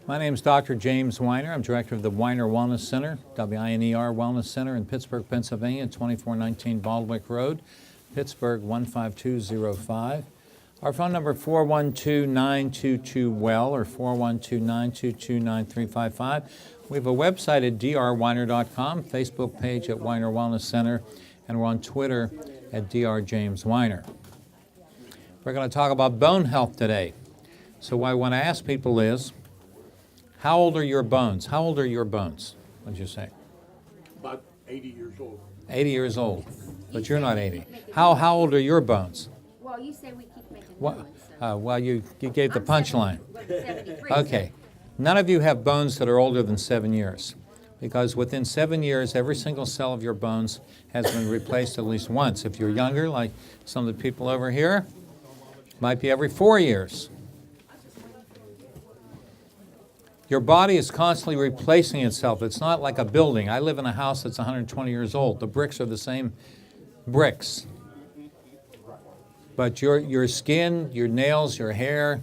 My name is Dr. James Weiner. I'm director of the Weiner Wellness Center, WINER Wellness Center in Pittsburgh, Pennsylvania, 2419 Baldwick Road, Pittsburgh 15205. Our phone number 412-922-WELL or 412-922-9355. We have a website at drweiner.com, Facebook page at Weiner Wellness Center, and we're on Twitter at drjamesweiner. We're going to talk about bone health today. So what I want to ask people is, how old are your bones? How old are your bones, would you say? About 80 years old. 80 years old, but you're not 80. How old are your bones? Well, you say we keep making new What, ones. So. well, you gave the punchline. 73. Okay. None of you have bones that are older than 7 years, because within 7 years, every single cell of your bones has been replaced at least once. If you're younger, like some of the people over here, might be every 4 years. Your body is constantly replacing itself. It's not like a building. I live in a house that's 120 years old. The bricks are the same bricks. But your skin, your nails, your hair,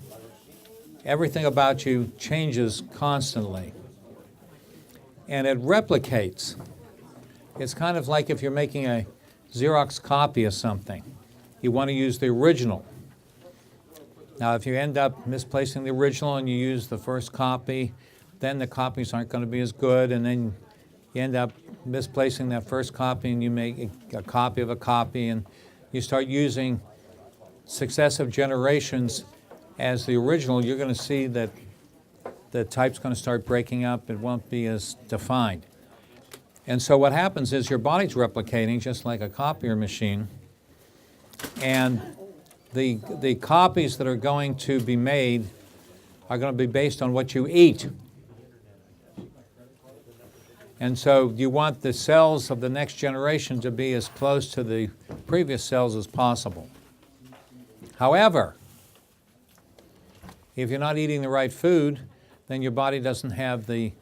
everything about you changes constantly. And it replicates. It's kind of like if you're making a Xerox copy of something. You want to use the original. Now, if you end up misplacing the original and you use the first copy, then the copies aren't going to be as good, and then you end up misplacing that first copy and you make a copy of a copy, and you start using successive generations as the original, you're going to see that the type's going to start breaking up. It won't be as defined. And so what happens is your body's replicating just like a copier machine, and the copies that are going to be made are going to be based on what you eat. And so you want the cells of the next generation to be as close to the previous cells as possible. However, if you're not eating the right food, then your body doesn't have the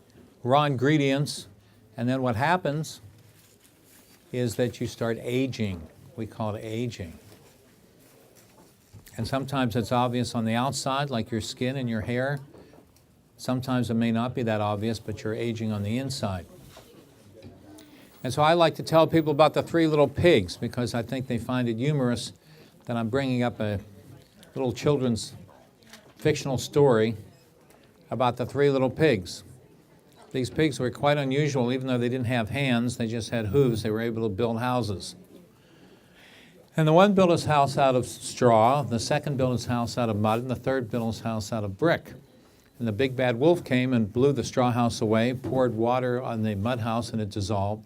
raw ingredients, and then what happens is that you start aging. We call it aging. And sometimes it's obvious on the outside, like your skin and your hair. Sometimes it may not be that obvious, but you're aging on the inside. And so I like to tell people about the three little pigs, because I think they find it humorous that I'm bringing up a little children's fictional story about the three little pigs. These pigs were quite unusual. Even though they didn't have hands, they just had hooves. They were able to build houses. And the one built his house out of straw, the second built his house out of mud, and the third built his house out of brick. And the big bad wolf came and blew the straw house away, poured water on the mud house, and it dissolved.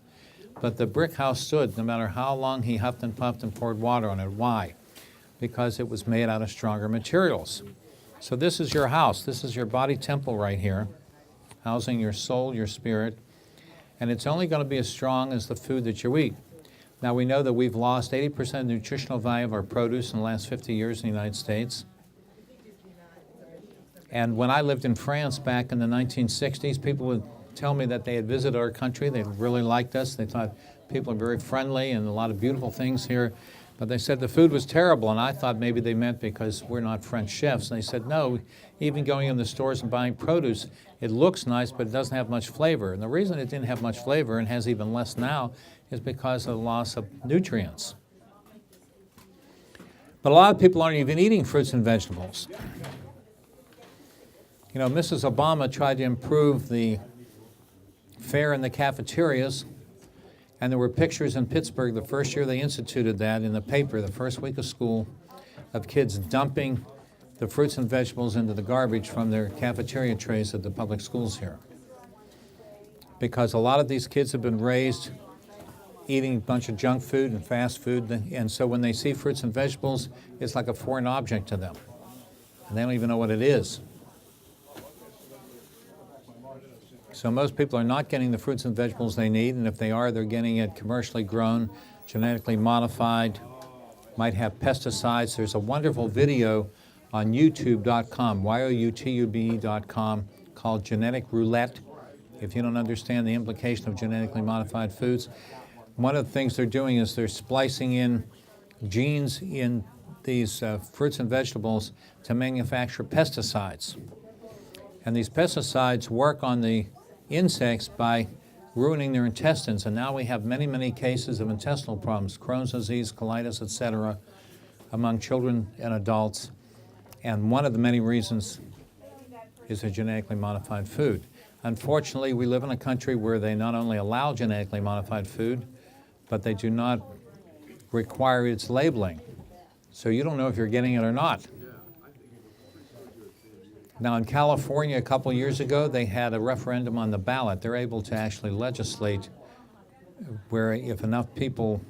But the brick house stood no matter how long he huffed and puffed and poured water on it. Why? Because it was made out of stronger materials. So this is your house. This is your body temple right here, housing your soul, your spirit. And it's only going to be as strong as the food that you eat. Now, we know that we've lost 80% of the nutritional value of our produce in the last 50 years in the United States. And when I lived in France back in the 1960s, people would tell me that they had visited our country. They really liked us. They thought people are very friendly and a lot of beautiful things here. But they said the food was terrible, and I thought maybe they meant because we're not French chefs. And they said, no, even going in the stores and buying produce, it looks nice, but it doesn't have much flavor. And the reason it didn't have much flavor, and has even less now, is because of the loss of nutrients. But a lot of people aren't even eating fruits and vegetables. You know, Mrs. Obama tried to improve the fare in the cafeterias, and there were pictures in Pittsburgh the first year they instituted that in the paper, the first week of school, of kids dumping the fruits and vegetables into the garbage from their cafeteria trays at the public schools here. Because a lot of these kids have been raised eating a bunch of junk food and fast food, and so when they see fruits and vegetables, it's like a foreign object to them. And they don't even know what it is. So most people are not getting the fruits and vegetables they need, and if they are, they're getting it commercially grown, genetically modified, might have pesticides. There's a wonderful video on youtube.com, youtube.com, called Genetic Roulette. If you don't understand the implication of genetically modified foods, one of the things they're doing is they're splicing in genes in these fruits and vegetables to manufacture pesticides. And these pesticides work on the insects by ruining their intestines. And now we have many, many cases of intestinal problems, Crohn's disease, colitis, etc., among children and adults. And one of the many reasons is a genetically modified food. Unfortunately, we live in a country where they not only allow genetically modified food, but they do not require its labeling. So you don't know if you're getting it or not. Now in California a couple years ago, they had a referendum on the ballot. They're able to actually legislate where if enough people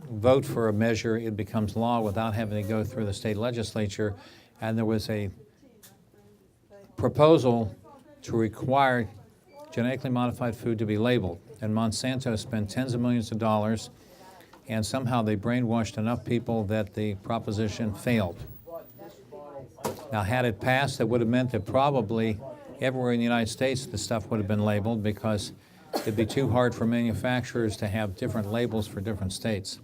vote for a measure, it becomes law without having to go through the state legislature. And there was a proposal to require genetically modified food to be labeled. And Monsanto spent tens of millions of dollars, and somehow they brainwashed enough people that the proposition failed. Now, had it passed, that would have meant that probably everywhere in the United States the stuff would have been labeled, because it'd be too hard for manufacturers to have different labels for different states.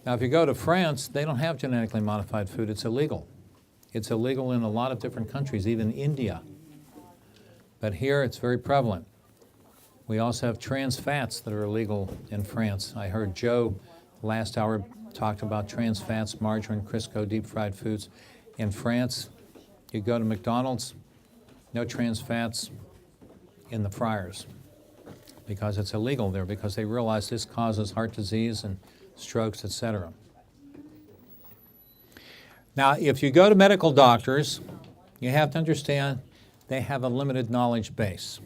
Now, if you go to France, they don't have genetically modified food. It's illegal. It's illegal in a lot of different countries, even India. But here it's very prevalent. We also have trans fats that are illegal in France. I heard Joe last hour talked about trans fats, margarine, Crisco, deep fried foods. In France, you go to McDonald's, no trans fats in the fryers because it's illegal there, because they realize this causes heart disease and strokes, etc. Now, if you go to medical doctors, you have to understand they have a limited knowledge base.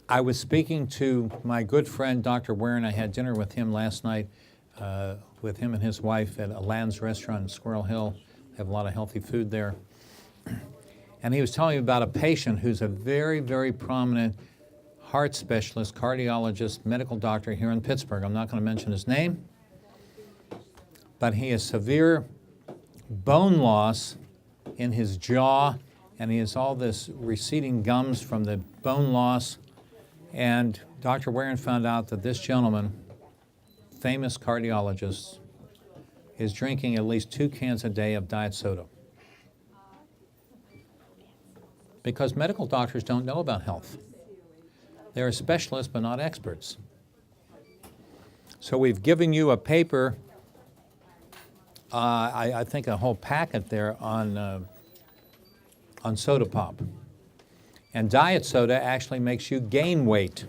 I was speaking to my good friend, Dr. Warren. I had dinner with him last night, with him and his wife at Aladdin's restaurant in Squirrel Hill. They have a lot of healthy food there. And he was telling me about a patient who's a very, very prominent heart specialist, cardiologist, medical doctor here in Pittsburgh. I'm not going to mention his name, but he has severe bone loss in his jaw, and he has all this receding gums from the bone loss. And Dr. Warren found out that this gentleman, famous cardiologist, is drinking at least 2 cans a day of diet soda. Because medical doctors don't know about health. They're specialists but not experts. So we've given you a paper, I think a whole packet there on soda pop. And diet soda actually makes you gain weight.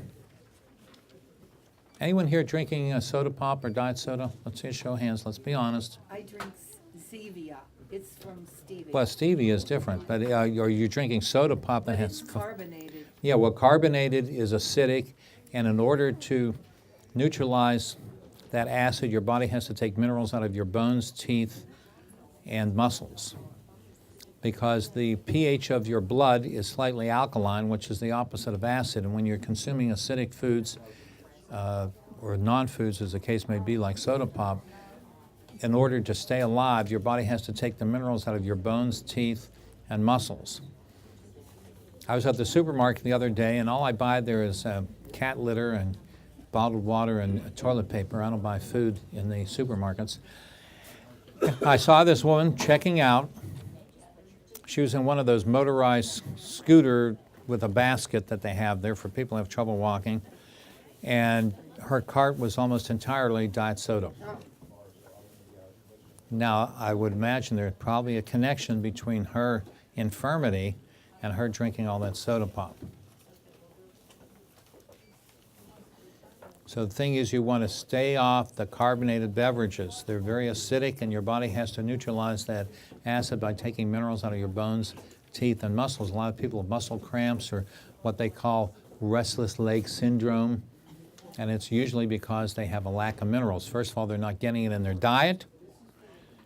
Anyone here drinking a soda pop or diet soda? Let's see a show of hands. Let's be honest. I drink Zevia. It's from stevia. Well, stevia is different, but are you drinking soda pop that But has... it's carbonated. Yeah, well, carbonated is acidic, and in order to neutralize that acid, your body has to take minerals out of your bones, teeth, and muscles, because the pH of your blood is slightly alkaline, which is the opposite of acid. And when you're consuming acidic foods, or non-foods, as the case may be, like soda pop, in order to stay alive, your body has to take the minerals out of your bones, teeth, and muscles. I was at the supermarket the other day, and all I buy there is cat litter and bottled water and toilet paper. I don't buy food in the supermarkets. I saw this woman checking out. She was in one of those motorized scooter with a basket that they have there for people who have trouble walking. And her cart was almost entirely diet soda. Now, I would imagine there's probably a connection between her infirmity and her drinking all that soda pop. So the thing is, you want to stay off the carbonated beverages. They're very acidic, and your body has to neutralize that acid by taking minerals out of your bones, teeth, and muscles. A lot of people have muscle cramps or what they call restless leg syndrome, and it's usually because they have a lack of minerals. First of all, they're not getting it in their diet,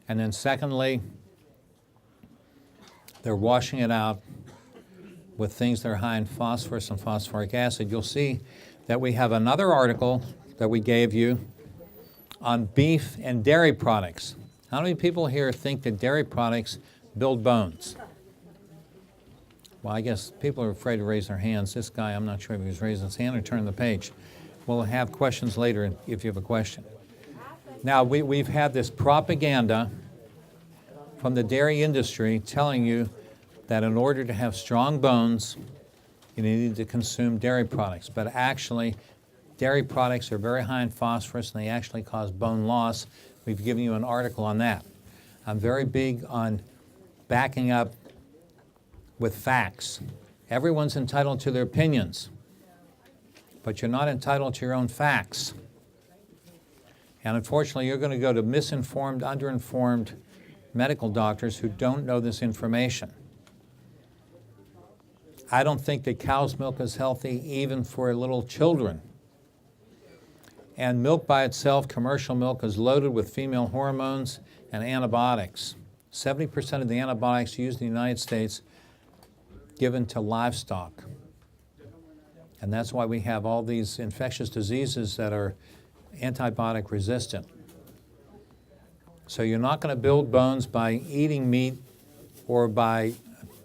and then secondly, they're washing it out with things that are high in phosphorus and phosphoric acid. You'll see that we have another article that we gave you on beef and dairy products. How many people here think that dairy products build bones? Well, I guess people are afraid to raise their hands. This guy, I'm not sure if he was raising his hand or turning the page. We'll have questions later if you have a question. Now, we've had this propaganda from the dairy industry telling you that in order to have strong bones, you need to consume dairy products. But actually, dairy products are very high in phosphorus and they actually cause bone loss. We've given you an article on that. I'm very big on backing up with facts. Everyone's entitled to their opinions, but you're not entitled to your own facts. And unfortunately, you're going to go to misinformed, underinformed medical doctors who don't know this information. I don't think that cow's milk is healthy even for little children. And milk by itself, commercial milk, is loaded with female hormones and antibiotics. 70% of the antibiotics used in the United States given to livestock. And that's why we have all these infectious diseases that are antibiotic resistant. So you're not going to build bones by eating meat or by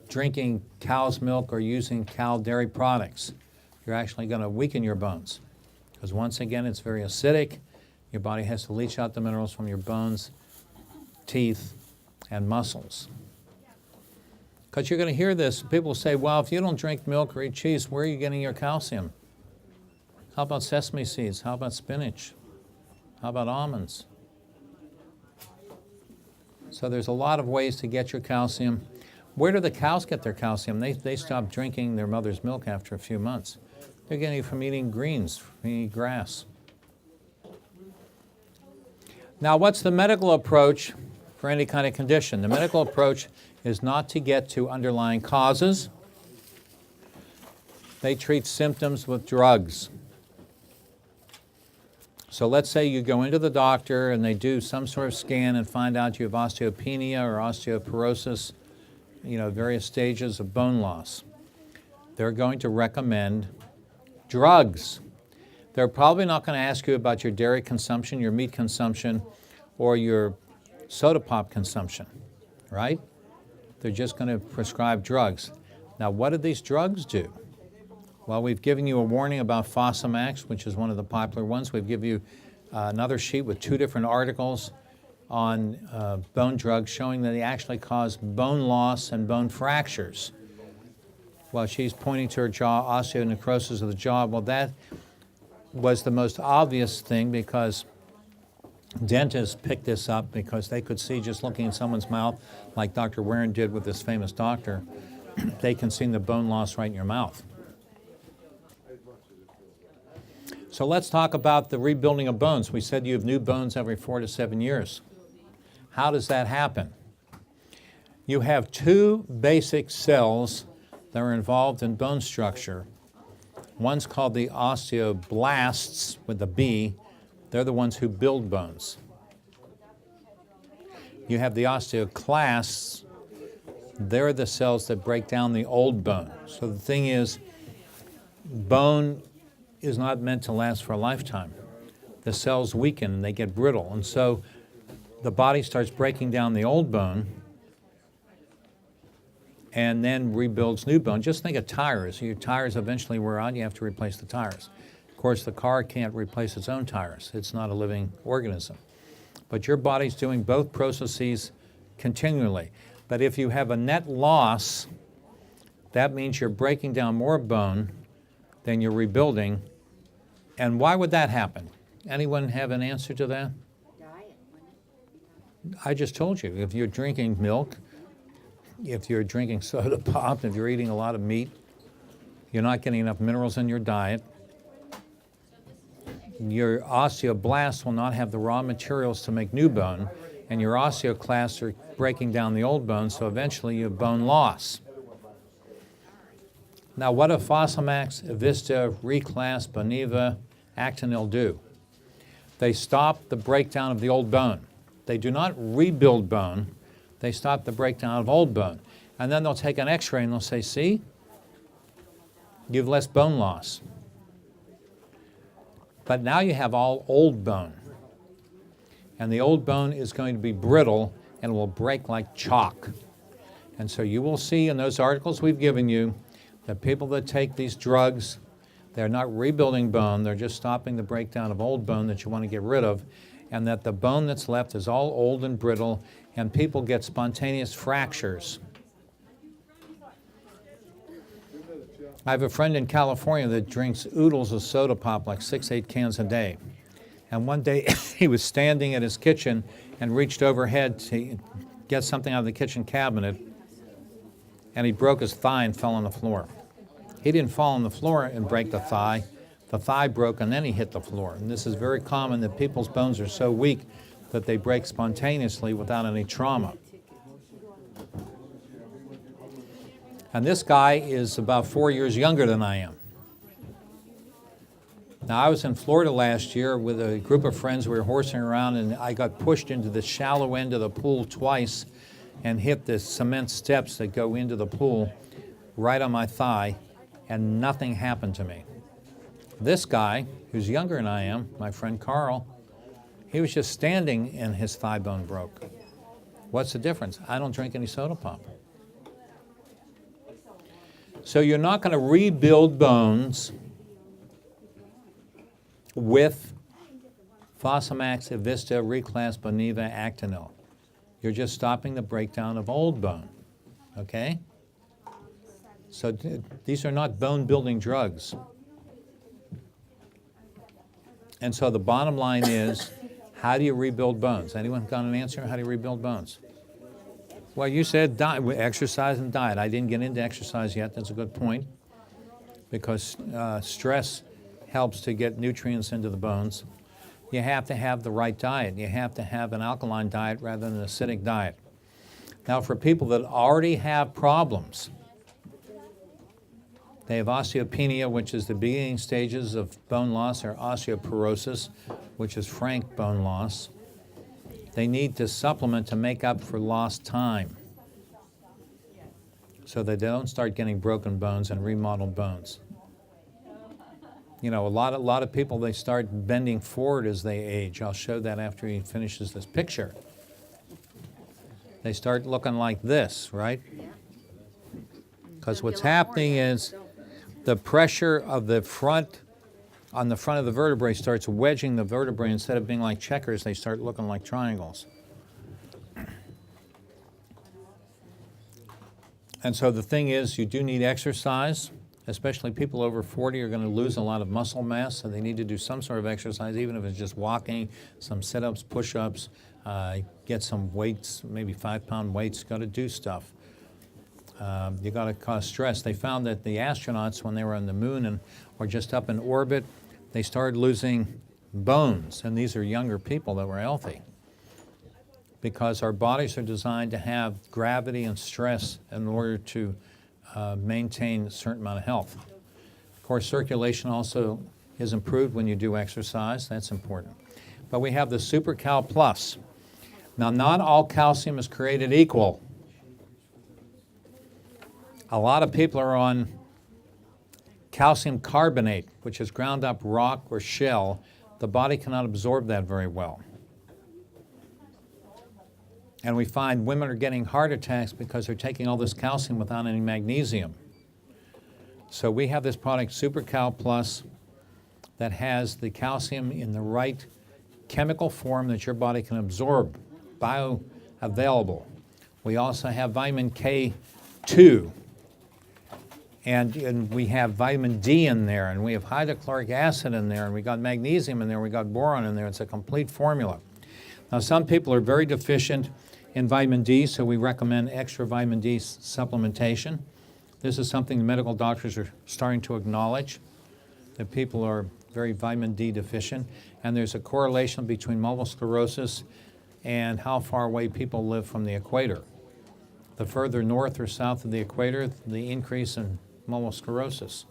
drinking cow's milk or using cow dairy products. You're actually going to weaken your bones. Because once again, it's very acidic. Your body has to leach out the minerals from your bones, teeth, and muscles. Because you're going to hear this, people say, well, if you don't drink milk or eat cheese, where are you getting your calcium? How about sesame seeds? How about spinach? How about almonds? So there's a lot of ways to get your calcium. Where do the cows get their calcium? They stop drinking their mother's milk after a few months. They're getting it from eating greens, from eating grass. Now, what's the medical approach for any kind of condition? The medical approach is not to get to underlying causes. They treat symptoms with drugs. So let's say you go into the doctor and they do some sort of scan and find out you have osteopenia or osteoporosis, various stages of bone loss. They're going to recommend drugs. They're probably not going to ask you about your dairy consumption, your meat consumption, or your soda pop consumption, right? They're just going to prescribe drugs. Now, what do these drugs do? Well, we've given you a warning about Fosamax, which is one of the popular ones. We've given you another sheet with 2 different articles on bone drugs showing that they actually cause bone loss and bone fractures. Well, she's pointing to her jaw, osteonecrosis of the jaw. Well, that was the most obvious thing because dentists picked this up because they could see just looking in someone's mouth, like Dr. Warren did with this famous doctor, they can see the bone loss right in your mouth. So let's talk about the rebuilding of bones. We said you have new bones every 4 to 7 years. How does that happen? You have 2 basic cells that are involved in bone structure. One's called the osteoblasts with a B. They're the ones who build bones. You have the osteoclasts. They're the cells that break down the old bone. So the thing is, bone is not meant to last for a lifetime. The cells weaken and they get brittle. And so the body starts breaking down the old bone and then rebuilds new bone. Just think of tires. Your tires eventually wear out, you have to replace the tires. Of course, the car can't replace its own tires. It's not a living organism. But your body's doing both processes continually. But if you have a net loss, that means you're breaking down more bone than you're rebuilding. And why would that happen? Anyone have an answer to that? Diet, wouldn't I just told you, if you're drinking milk, if you're drinking soda pop, if you're eating a lot of meat, you're not getting enough minerals in your diet. Your osteoblasts will not have the raw materials to make new bone, and your osteoclasts are breaking down the old bone, so eventually you have bone loss. Now, what do Fosamax, Evista, Reclass, Boniva, Actonil do? They stop the breakdown of the old bone. They do not rebuild bone. They stop the breakdown of old bone. And then they'll take an x-ray and they'll say, see, you have less bone loss. But now you have all old bone. And the old bone is going to be brittle and it will break like chalk. And so you will see in those articles we've given you that people that take these drugs, they're not rebuilding bone, they're just stopping the breakdown of old bone that you want to get rid of. and that the bone that's left is all old and brittle, and people get spontaneous fractures. I have a friend in California that drinks oodles of soda pop, like 6-8 cans a day. And one day he was standing at his kitchen and reached overhead to get something out of the kitchen cabinet, and he broke his thigh and fell on the floor. He didn't fall on the floor and break the thigh. The thigh broke and then he hit the floor. And this is very common, that people's bones are so weak that they break spontaneously without any trauma. And this guy is about 4 years younger than I am. Now, I was in Florida last year with a group of friends. We were horsing around, and I got pushed into the shallow end of the pool twice and hit the cement steps that go into the pool right on my thigh, and nothing happened to me. This guy, who's younger than I am, my friend Carl, he was just standing and his thigh bone broke. What's the difference? I don't drink any soda pop. So you're not going to rebuild bones with Fosamax, Evista, Reclast, Boniva, Actonil. You're just stopping the breakdown of old bone, okay? So these are not bone-building drugs. And so the bottom line is, how do you rebuild bones? Anyone got an answer? How do you rebuild bones? Well, you said diet, exercise and diet. I didn't get into exercise yet. That's a good point, because stress helps to get nutrients into the bones. You have to have the right diet. You have to have an alkaline diet rather than an acidic diet. Now, for people that already have problems, they have osteopenia, which is the beginning stages of bone loss, or osteoporosis, which is frank bone loss. They need to supplement to make up for lost time, so that they don't start getting broken bones and remodeled bones. You know, a lot of people, they start bending forward as they age. I'll show that after he finishes this picture. They start looking like this, right? Because what's happening is the pressure of the front, on the front of the vertebrae, starts wedging the vertebrae. Instead of being like checkers, they start looking like triangles. And so the thing is, you do need exercise. Especially people over 40 are going to lose a lot of muscle mass, so they need to do some sort of exercise, even if it's just walking, some sit-ups, push-ups, get some weights, maybe 5-pound weights. Got to do stuff. You got to cause stress. They found that the astronauts, when they were on the moon and or just up in orbit, they started losing bones, and these are younger people that were healthy, because our bodies are designed to have gravity and stress in order to maintain a certain amount of health. Of course, circulation also is improved when you do exercise. That's important. But we have the Super Cal Plus. Now, not all calcium is created equal. A lot of people are on calcium carbonate, which is ground up rock or shell. The body cannot absorb that very well. And we find women are getting heart attacks because they're taking all this calcium without any magnesium. So we have this product, Super Cal Plus, that has the calcium in the right chemical form that your body can absorb, bioavailable. We also have vitamin K2, and we have vitamin D in there, and we have hydrochloric acid in there, and we got magnesium in there, we got boron in there. It's a complete formula. Now, some people are very deficient in vitamin D, so we recommend extra vitamin D supplementation. This is something the medical doctors are starting to acknowledge, that people are very vitamin D deficient, and there's a correlation between multiple sclerosis and how far away people live from the equator. The further north or south of the equator, the increase in multiple sclerosis.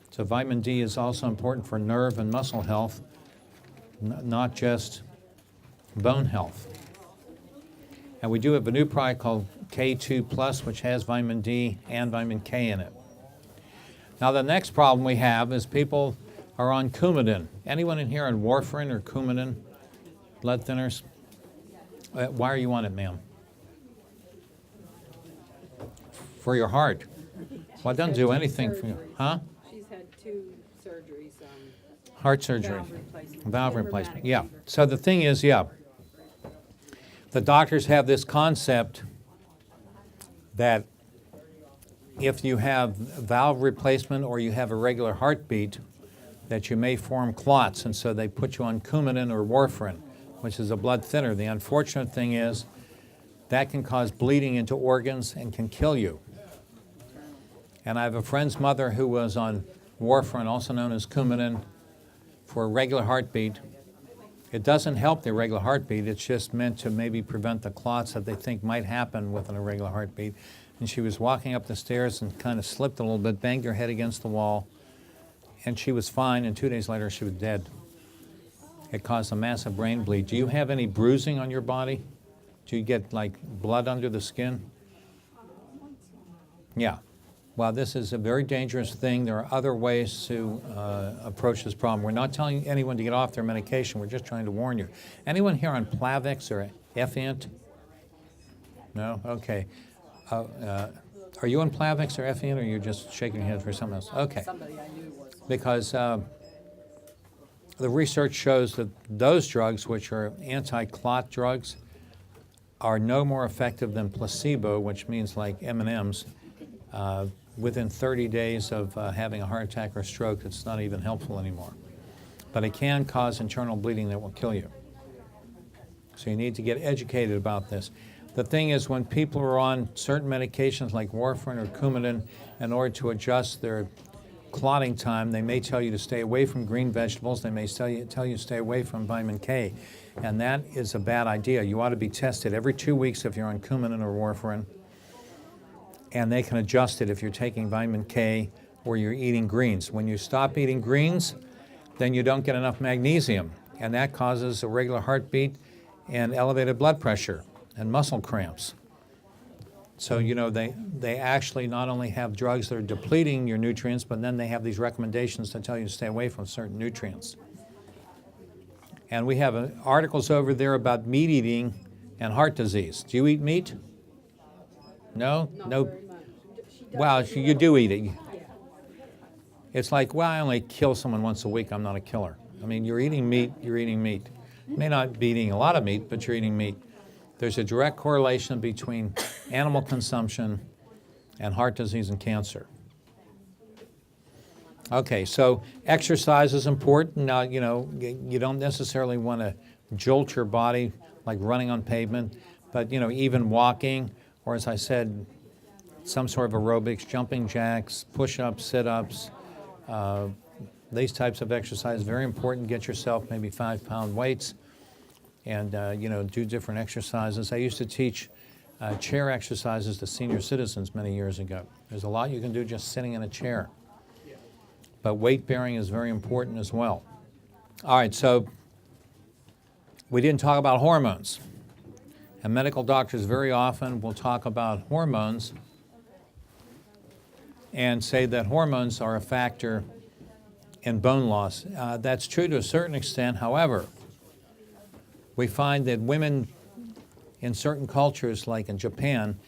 So vitamin D is also important for nerve and muscle health, not just bone health. And we do have a new product called K2 Plus, which has vitamin D and vitamin K in it. Now, the next problem we have is people are on Coumadin. Anyone in here on warfarin or Coumadin, blood thinners? Why are you on it, ma'am? For your heart. Well, it doesn't do anything for you. Huh? She's had 2 surgeries. Heart surgery. Valve replacement. Valve And replacement, rheumatic yeah. fever. So the thing is, yeah, the doctors have this concept that if you have valve replacement or you have irregular heartbeat, that you may form clots, and so they put you on Coumadin or warfarin, which is a blood thinner. The unfortunate thing is that can cause bleeding into organs and can kill you. And I have a friend's mother who was on warfarin, also known as Coumadin, for irregular heartbeat. It doesn't help the irregular heartbeat. It's just meant to maybe prevent the clots that they think might happen with an irregular heartbeat. And she was walking up the stairs and kind of slipped a little bit, banged her head against the wall, and she was fine, and 2 days later she was dead. It caused a massive brain bleed. Do you have any bruising on your body? Do you get like blood under the skin? Yeah. Well, this is a very dangerous thing. There are other ways to approach this problem. We're not telling anyone to get off their medication. We're just trying to warn you. Anyone here on Plavix or Effient? No? Okay. Are you on Plavix or Effient, or are you just shaking your head for something else? Okay. Somebody I knew was. Because the research shows that those drugs, which are anti-clot drugs, are no more effective than placebo, which means like M&Ms. Within 30 days of having a heart attack or stroke, it's not even helpful anymore. But it can cause internal bleeding that will kill you. So you need to get educated about this. The thing is, when people are on certain medications like warfarin or Coumadin, in order to adjust their clotting time, they may tell you to stay away from green vegetables. They may tell you to stay away from vitamin K. And that is a bad idea. You ought to be tested every 2 weeks if you're on Coumadin or warfarin. And they can adjust it if you're taking vitamin K or you're eating greens. When you stop eating greens, then you don't get enough magnesium. And that causes irregular heartbeat and elevated blood pressure and muscle cramps. So, you know, they actually not only have drugs that are depleting your nutrients, but then they have these recommendations to tell you to stay away from certain nutrients. And we have articles over there about meat eating and heart disease. Do you eat meat? No? No. Well, you do eat it. It's like, well, I only kill someone once a week. I'm not a killer. I mean, you're eating meat, you're eating meat. You may not be eating a lot of meat, but you're eating meat. There's a direct correlation between animal consumption and heart disease and cancer. Okay, so exercise is important. Now, you know, you don't necessarily want to jolt your body like running on pavement, but, you know, even walking, or as I said, some sort of aerobics, jumping jacks, push-ups, sit-ups, these types of exercise, very important. Get yourself maybe 5-pound weights and, you know, do different exercises. I used to teach chair exercises to senior citizens many years ago. There's a lot you can do just sitting in a chair. But weight bearing is very important as well. All right, so we didn't talk about hormones. And medical doctors very often will talk about hormones and say that hormones are a factor in bone loss. That's true to a certain extent. However, we find that women in certain cultures, like in Japan,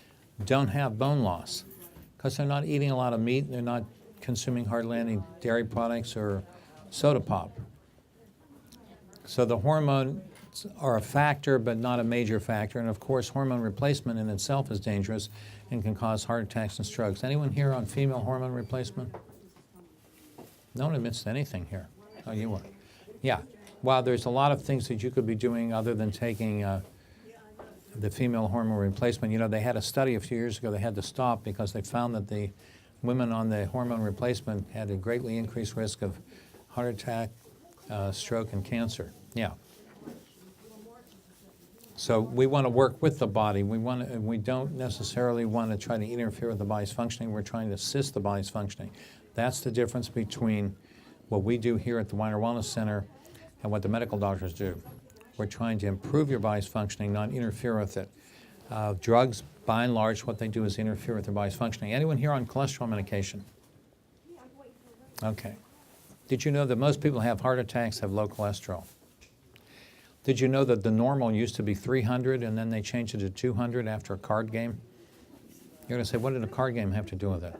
don't have bone loss because they're not eating a lot of meat, they're not consuming hardly any dairy products or soda pop. So the hormones are a factor, but not a major factor. And of course, hormone replacement in itself is dangerous and can cause heart attacks and strokes. Anyone here on female hormone replacement? No one admits to anything here. Oh, you are. Yeah. Well, there's a lot of things that you could be doing other than taking the female hormone replacement. You know, they had a study a few years ago they had to stop because they found that the women on the hormone replacement had a greatly increased risk of heart attack, stroke, and cancer. Yeah. So we want to work with the body. We don't necessarily want to try to interfere with the body's functioning. We're trying to assist the body's functioning. That's the difference between what we do here at the Weiner Wellness Center and what the medical doctors do. We're trying to improve your body's functioning, not interfere with it. Drugs, by and large, what they do is interfere with their body's functioning. Anyone here on cholesterol medication? Okay. Did you know that most people who have heart attacks have low cholesterol? Did you know that the normal used to be 300 and then they changed it to 200 after a card game? You're going to say, what did a card game have to do with it?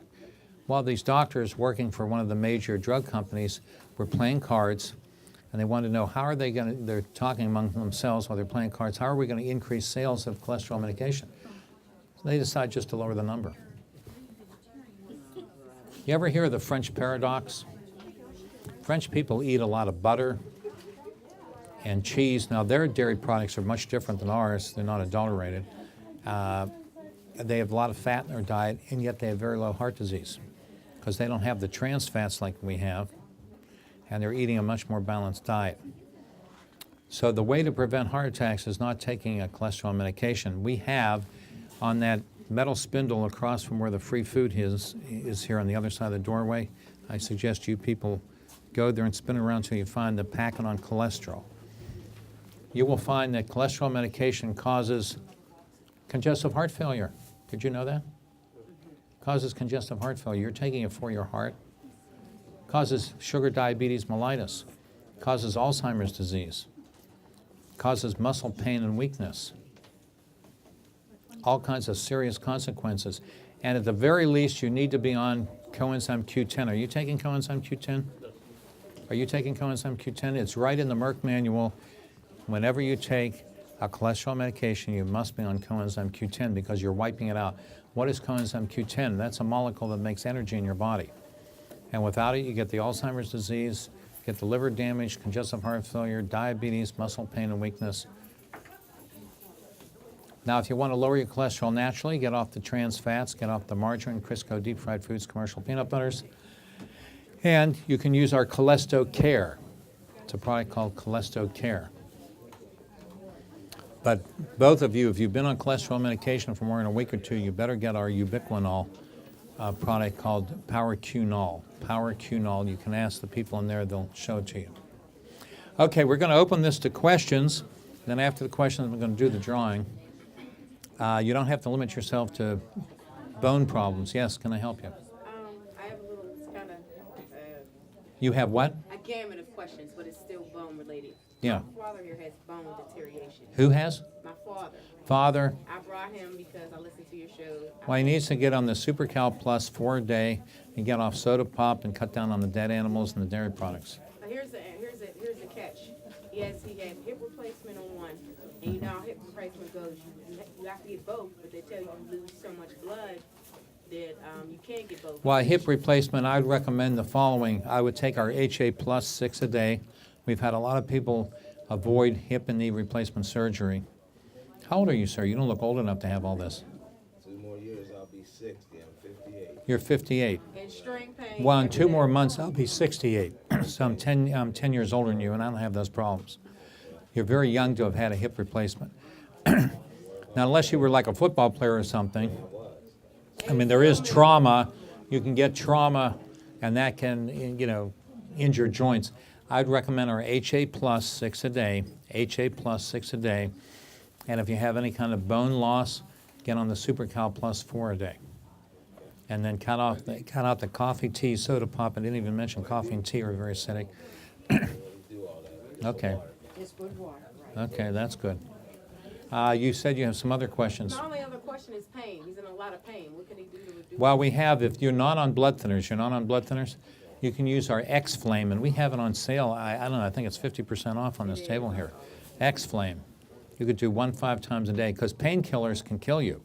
Well, these doctors working for one of the major drug companies were playing cards, and they wanted to know how are they going to, they're talking among themselves while they're playing cards, how are we going to increase sales of cholesterol medication? So they decide just to lower the number. You ever hear of the French paradox? French people eat a lot of butter and cheese. Now, their dairy products are much different than ours. They're not adulterated. They have a lot of fat in their diet, and yet they have very low heart disease because they don't have the trans fats like we have, and they're eating a much more balanced diet. So the way to prevent heart attacks is not taking a cholesterol medication. We have on that metal spindle across from where the free food is here on the other side of the doorway. I suggest you people go there and spin around until you find the packet on cholesterol. You will find that cholesterol medication causes congestive heart failure. Did you know that? Causes congestive heart failure. You're taking it for your heart. Causes sugar diabetes mellitus. Causes Alzheimer's disease. Causes muscle pain and weakness. All kinds of serious consequences. And at the very least, you need to be on coenzyme Q10. Are you taking coenzyme Q10? Are you taking coenzyme Q10? It's right in the Merck manual. Whenever you take a cholesterol medication, you must be on coenzyme Q10 because you're wiping it out. What is coenzyme Q10? That's a molecule that makes energy in your body. And without it, you get the Alzheimer's disease, get the liver damage, congestive heart failure, diabetes, muscle pain and weakness. Now, if you want to lower your cholesterol naturally, get off the trans fats, get off the margarine, Crisco, deep fried foods, commercial peanut butters. And you can use our Cholesto Care. It's a product called Cholesto Care. But both of you, if you've been on cholesterol medication for more than a week or two, you better get our ubiquinol product called PowerQnol. PowerQnol. You can ask the people in there, they'll show it to you. Okay, we're going to open this to questions. Then after the questions, we're going to do the drawing. You don't have to limit yourself to bone problems. Yes, can I help you? I have a little, it's kind of You have what? a gamut of questions, but it's still bone related. Yeah. My father here has bone deterioration. Who has? My father. Father. I brought him because I listened to your show. Well, he needs to get on the SuperCal Plus 4 a day and get off soda pop and cut down on the dead animals and the dairy products. Here's the catch. He had hip replacement on one, and you know how hip replacement goes. You have to get both, but they tell you lose so much blood that you can't get both. Well, hip replacement, I would recommend the following. I would take our HA Plus 6 a day. We've had a lot of people avoid hip and knee replacement surgery. How old are you, sir? You don't look old enough to have all this. 2 more years, I'll be 60. I'm 58. You're 58. And string pain. Well, in every 2 day. more months, I'll be 68. So I'm 10 years older than you, and I don't have those problems. You're very young to have had a hip replacement. Now, unless you were like a football player or something, I mean, there is trauma. You can get trauma, and that can, injure joints. I'd recommend our HA Plus 6 a day, HA Plus 6 a day. And if you have any kind of bone loss, get on the SuperCal Plus 4 a day. And then cut out the coffee, tea, soda pop. I didn't even mention coffee and tea are very acidic. Okay. It's good water, right? Okay, that's good. You said you have some other questions. My only other question is pain. He's in a lot of pain. What can he do to reduce? Well, we have, if you're not on blood thinners, you can use our X-Flame, and we have it on sale. I don't know, I think it's 50% off on this table here. X-Flame. You could do 5 times a day, because painkillers can kill you.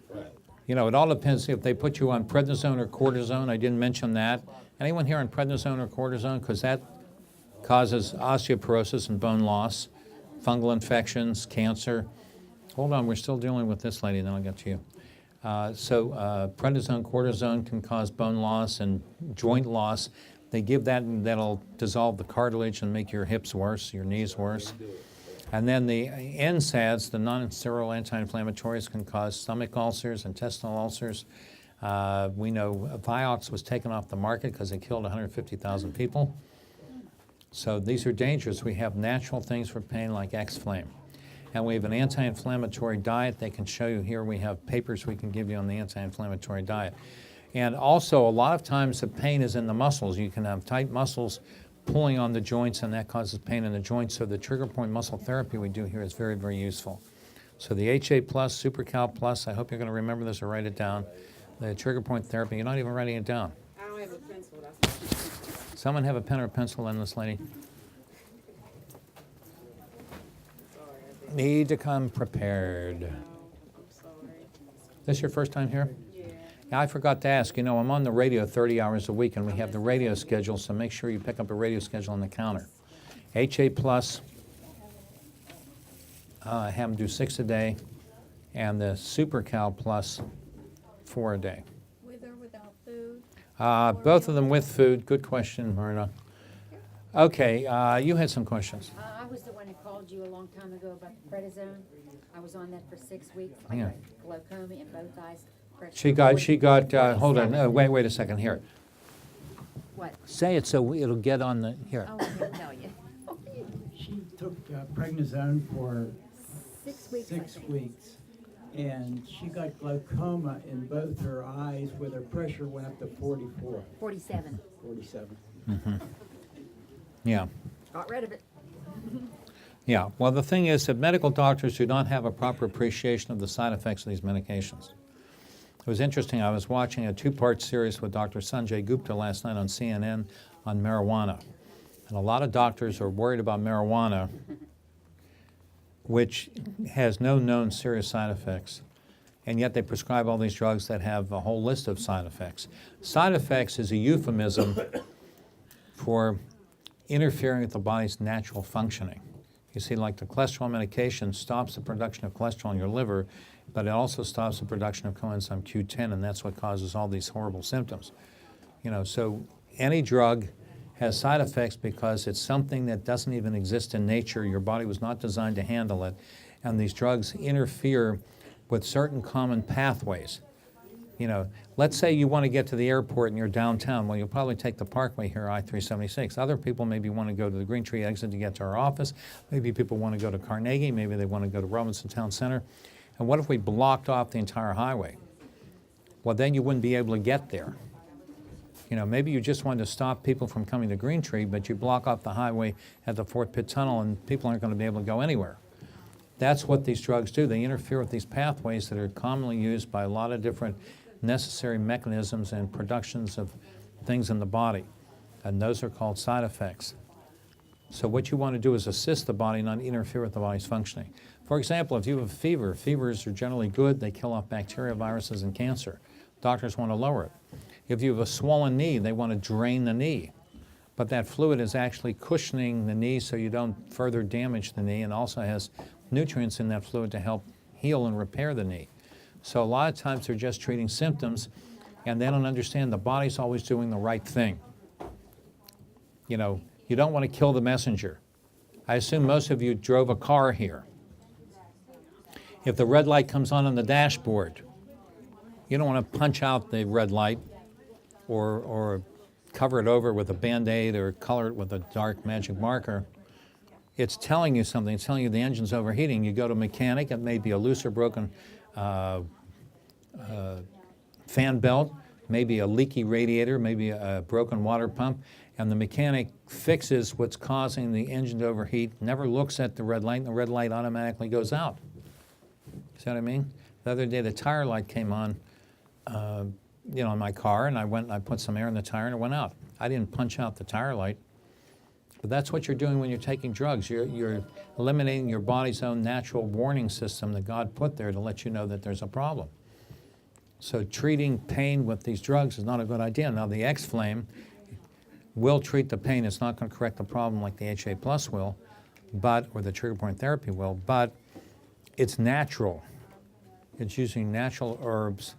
Right. It all depends if they put you on prednisone or cortisone. I didn't mention that. Anyone here on prednisone or cortisone? Because that causes osteoporosis and bone loss, fungal infections, cancer. Hold on, we're still dealing with this lady, then I'll get to you. Prednisone, cortisone can cause bone loss and joint loss. They give that, and that'll dissolve the cartilage and make your hips worse, your knees worse. And then the NSAIDs, the non-steroidal anti-inflammatories, can cause stomach ulcers, intestinal ulcers. We know Vioxx was taken off the market because it killed 150,000 people. So these are dangerous. We have natural things for pain like X-Flame. And we have an anti-inflammatory diet. They can show you here. We have papers we can give you on the anti-inflammatory diet. And also, a lot of times the pain is in the muscles. You can have tight muscles pulling on the joints, and that causes pain in the joints. So the trigger point muscle therapy we do here is very, very useful. So the HA Plus, SuperCal Plus, I hope you're going to remember this or write it down. The trigger point therapy, you're not even writing it down. I don't have a pencil. That's Someone have a pen or a pencil in this lady? need to come prepared. I'm sorry. This your first time here? Yeah. Yeah, I forgot to ask. You know, I'm on the radio 30 hours a week, and we have the radio schedule, so make sure you pick up a radio schedule on the counter. HA Plus, I have them do 6 a day, and the Super Cal Plus, 4 a day. With or without food? Both of them with food. Good question, Myrna. Okay, you had some questions. I was the one who called you a long time ago about the prednisone. I was on that for 6 weeks. I Yeah. got glaucoma in both eyes. pressure She got, 47. hold on, wait a second, here. What? Say it so it'll get on the, here. Oh, I didn't tell you. She took prednisone for 6 weeks, I 6 think. weeks, and she got glaucoma in both her eyes where her pressure went up to 44, 47. 47. Yeah. Got rid of it. Yeah, well, the thing is that medical doctors do not have a proper appreciation of the side effects of these medications. It was interesting, I was watching a 2-part series with Dr. Sanjay Gupta last night on CNN on marijuana. And a lot of doctors are worried about marijuana, which has no known serious side effects. And yet they prescribe all these drugs that have a whole list of side effects. Side effects is a euphemism for interfering with the body's natural functioning. You see, like the cholesterol medication stops the production of cholesterol in your liver, but it also stops the production of coenzyme Q10, and that's what causes all these horrible symptoms. You know, so any drug has side effects because it's something that doesn't even exist in nature. Your body was not designed to handle it, and these drugs interfere with certain common pathways. You know, let's say you want to get to the airport and you're downtown. Well, you'll probably take the Parkway here, I-376. Other people maybe want to go to the Green Tree exit to get to our office. Maybe people want to go to Carnegie. Maybe they want to go to Robinson Town Center. And what if we blocked off the entire highway? Well, then you wouldn't be able to get there. You know, maybe you just wanted to stop people from coming to Green Tree, but you block off the highway at the Fort Pitt Tunnel and people aren't going to be able to go anywhere. That's what these drugs do. They interfere with these pathways that are commonly used by a lot of different necessary mechanisms and productions of things in the body. And those are called side effects. So what you want to do is assist the body, not interfere with the body's functioning. For example, if you have a fever, fevers are generally good. They kill off bacteria, viruses, and cancer. Doctors want to lower it. If you have a swollen knee, they want to drain the knee. But that fluid is actually cushioning the knee so you don't further damage the knee, and also has nutrients in that fluid to help heal and repair the knee. So a lot of times they're just treating symptoms, and they don't understand the body's always doing the right thing. You know, you don't want to kill the messenger. I assume most of you drove a car here. If the red light comes on the dashboard, you don't want to punch out the red light or cover it over with a Band-Aid or color it with a dark magic marker. It's telling you something. It's telling you the engine's overheating. You go to a mechanic, it may be a loose or broken fan belt, maybe a leaky radiator, maybe a broken water pump, and the mechanic fixes what's causing the engine to overheat, never looks at the red light, and the red light automatically goes out. See what I mean? The other day the tire light came on, you know, in my car, and I went and I put some air in the tire and it went out. I didn't punch out the tire light. But that's what you're doing when you're taking drugs. You're eliminating your body's own natural warning system that God put there to let you know that there's a problem. So treating pain with these drugs is not a good idea. Now the X-Flame will treat the pain. It's not going to correct the problem like the HA Plus will, or the trigger point therapy will, but it's natural. It's using natural herbs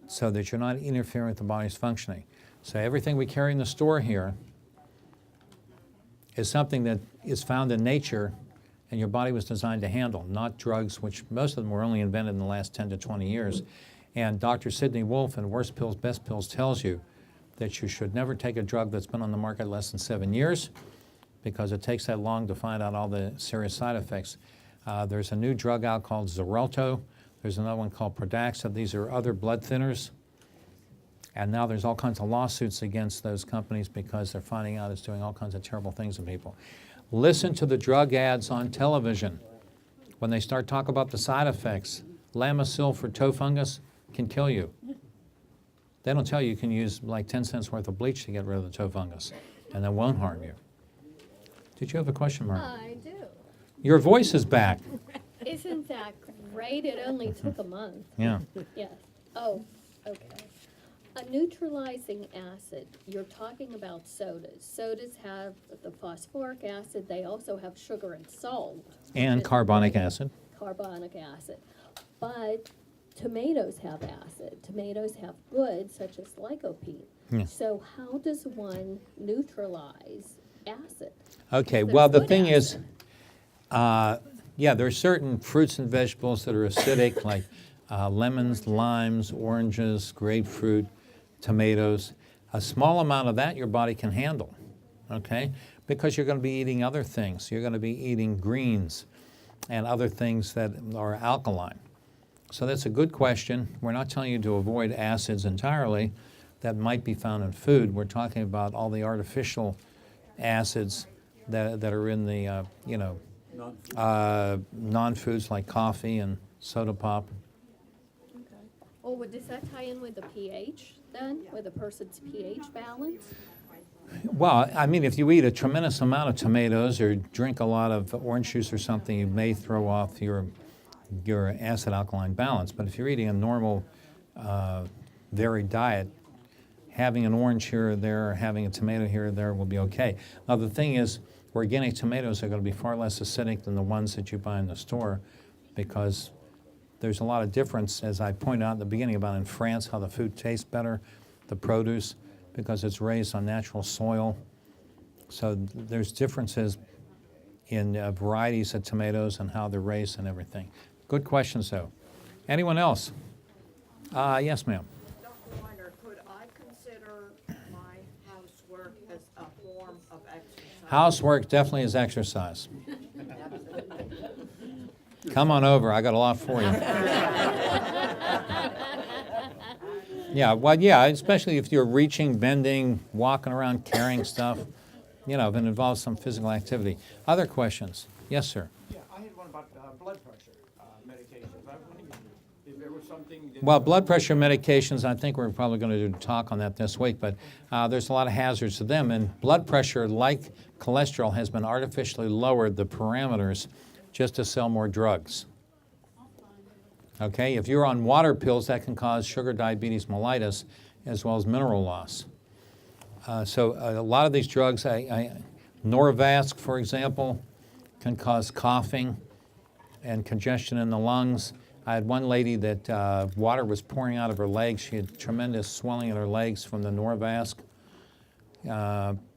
so that you're not interfering with the body's functioning. So everything we carry in the store here is something that is found in nature and your body was designed to handle, not drugs, which most of them were only invented in the last 10 to 20 years. And Dr. Sidney Wolfe in Worst Pills, Best Pills tells you that you should never take a drug that's been on the market less than 7 years because it takes that long to find out all the serious side effects. There's a new drug out called Xarelto. There's another one called Pradaxa. These are other blood thinners. And now there's all kinds of lawsuits against those companies because they're finding out it's doing all kinds of terrible things to people. Listen to the drug ads on television. When they start talking about the side effects, Lamisil for toe fungus can kill you. They don't tell you you can use like 10 cents worth of bleach to get rid of the toe fungus, and that won't harm you. Did you have a question, Mark? I do. Your voice is back. Isn't that great? It only took a month. Yeah. Yes. Oh, okay. A neutralizing acid, you're talking about sodas. Sodas have the phosphoric acid, they also have sugar and salt. And which is carbonic great. acid. Carbonic acid. But tomatoes have acid. Tomatoes have goods such as lycopene. Yeah. So how does one neutralize acid? Okay, There's well, the good thing is, acid. yeah, there are certain fruits and vegetables that are acidic, like lemons, limes, oranges, grapefruit, tomatoes. A small amount of that your body can handle, okay? Because you're going to be eating other things. You're going to be eating greens and other things that are alkaline. So that's a good question. We're not telling you to avoid acids entirely that might be found in food. We're talking about all the artificial acids that are in the, non-foods like coffee and soda pop. Oh, well, does that tie in with the pH then, with a person's pH balance? Well, I mean, if you eat a tremendous amount of tomatoes or drink a lot of orange juice or something, you may throw off your acid-alkaline balance. But if you're eating a normal, varied diet, having an orange here or there or having a tomato here or there will be okay. Now, the thing is, organic tomatoes are going to be far less acidic than the ones that you buy in the store because there's a lot of difference, as I pointed out at the beginning, about in France how the food tastes better, the produce, because it's raised on natural soil. So there's differences in varieties of tomatoes and how they're raised and everything. Good questions, though. Anyone else? Yes, ma'am. Dr. Weiner, could I consider my housework as a form of exercise? Housework definitely is exercise. Come on over, I got a lot for you. Yeah, well, yeah, especially if you're reaching, bending, walking around, carrying stuff, if it involves some physical activity. Other questions? Yes, sir. Yeah, I had one about blood pressure medications. I was wondering if there was something that... Well, blood pressure medications, I think we're probably going to do a talk on that this week, but there's a lot of hazards to them. And blood pressure, like cholesterol, has been artificially lowered, the parameters, just to sell more drugs. Okay, if you're on water pills, that can cause sugar diabetes mellitus as well as mineral loss. So a lot of these drugs, Norvasc, for example, can cause coughing and congestion in the lungs. I had one lady that water was pouring out of her legs. She had tremendous swelling in her legs from the Norvasc.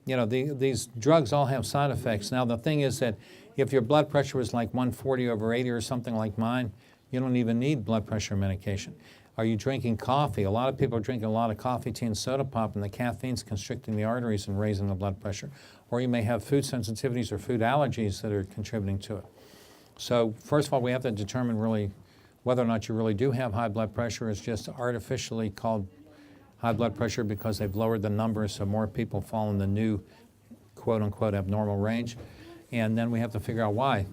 These drugs all have side effects. Now, the thing is that if your blood pressure was like 140/80 or something like mine, you don't even need blood pressure medication. Are you drinking coffee? A lot of people are drinking a lot of coffee, tea, and soda pop, and the caffeine's constricting the arteries and raising the blood pressure. Or you may have food sensitivities or food allergies that are contributing to it. So first of all, we have to determine really whether or not you really do have high blood pressure. It's just artificially called high blood pressure because they've lowered the numbers so more people fall in the new quote-unquote abnormal range. And then we have to figure out why.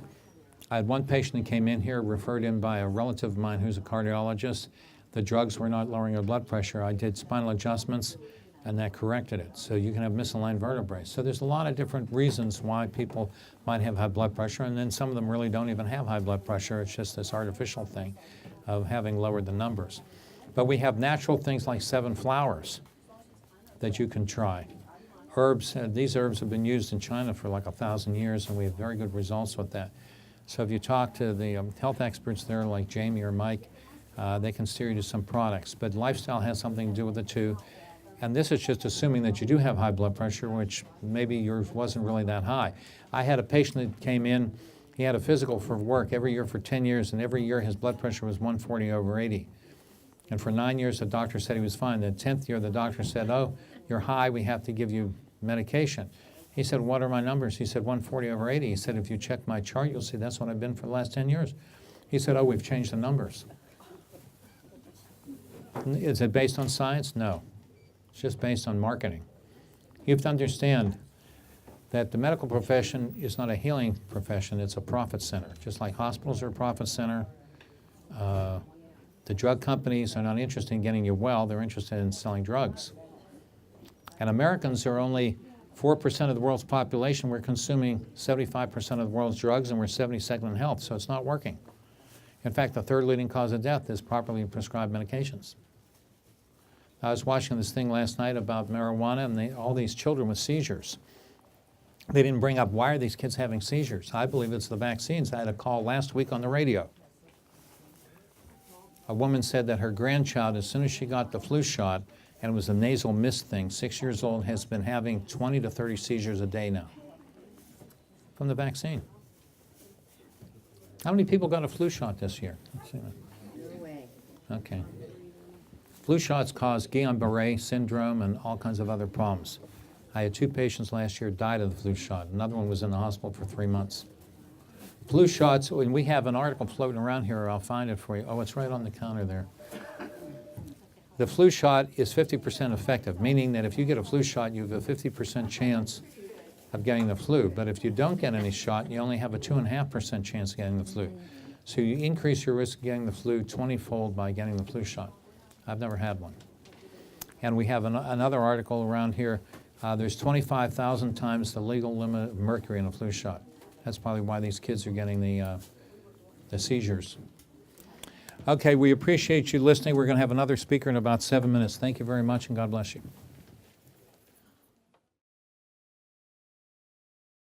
I had one patient that came in here, referred in by a relative of mine who's a cardiologist. The drugs were not lowering her blood pressure. I did spinal adjustments, and that corrected it. So you can have misaligned vertebrae. So there's a lot of different reasons why people might have high blood pressure, and then some of them really don't even have high blood pressure. It's just this artificial thing of having lowered the numbers. But we have natural things like 7 flowers that you can try. Herbs, these herbs have been used in China for like 1,000 years, and we have very good results with that. So if you talk to the health experts there, like Jamie or Mike, they can steer you to some products. But lifestyle has something to do with it too. And this is just assuming that you do have high blood pressure, which maybe yours wasn't really that high. I had a patient that came in, he had a physical for work every year for 10 years, and every year his blood pressure was 140/80. And for 9 years, the doctor said he was fine. The 10th year, the doctor said, oh, you're high, we have to give you medication. He said, what are my numbers? He said, 140/80. He said, if you check my chart, you'll see that's what I've been for the last 10 years. He said, oh, we've changed the numbers. Is it based on science? No. It's just based on marketing. You have to understand that the medical profession is not a healing profession, it's a profit center. Just like hospitals are a profit center, the drug companies are not interested in getting you well, they're interested in selling drugs. And Americans are only 4% of the world's population, we're consuming 75% of the world's drugs, and we're 72nd in health, so it's not working. In fact, the third leading cause of death is properly prescribed medications. I was watching this thing last night about marijuana and all these children with seizures. They didn't bring up why are these kids having seizures. I believe it's the vaccines. I had a call last week on the radio. A woman said that her grandchild, as soon as she got the flu shot, and it was a nasal mist thing, 6 years old, has been having 20 to 30 seizures a day now from the vaccine. How many people got a flu shot this year? Let's see that. No way. Okay. Flu shots cause Guillain-Barré syndrome and all kinds of other problems. I had 2 patients last year died of the flu shot. Another one was in the hospital for 3 months. Flu shots, and we have an article floating around here, I'll find it for you. Oh, it's right on the counter there. The flu shot is 50% effective, meaning that if you get a flu shot, you have a 50% chance of getting the flu. But if you don't get any shot, you only have a 2.5% chance of getting the flu. So you increase your risk of getting the flu 20-fold by getting the flu shot. I've never had one. And we have another article around here. There's 25,000 times the legal limit of mercury in a flu shot. That's probably why these kids are getting the seizures. Okay, we appreciate you listening. We're going to have another speaker in about 7 minutes. Thank you very much, and God bless you.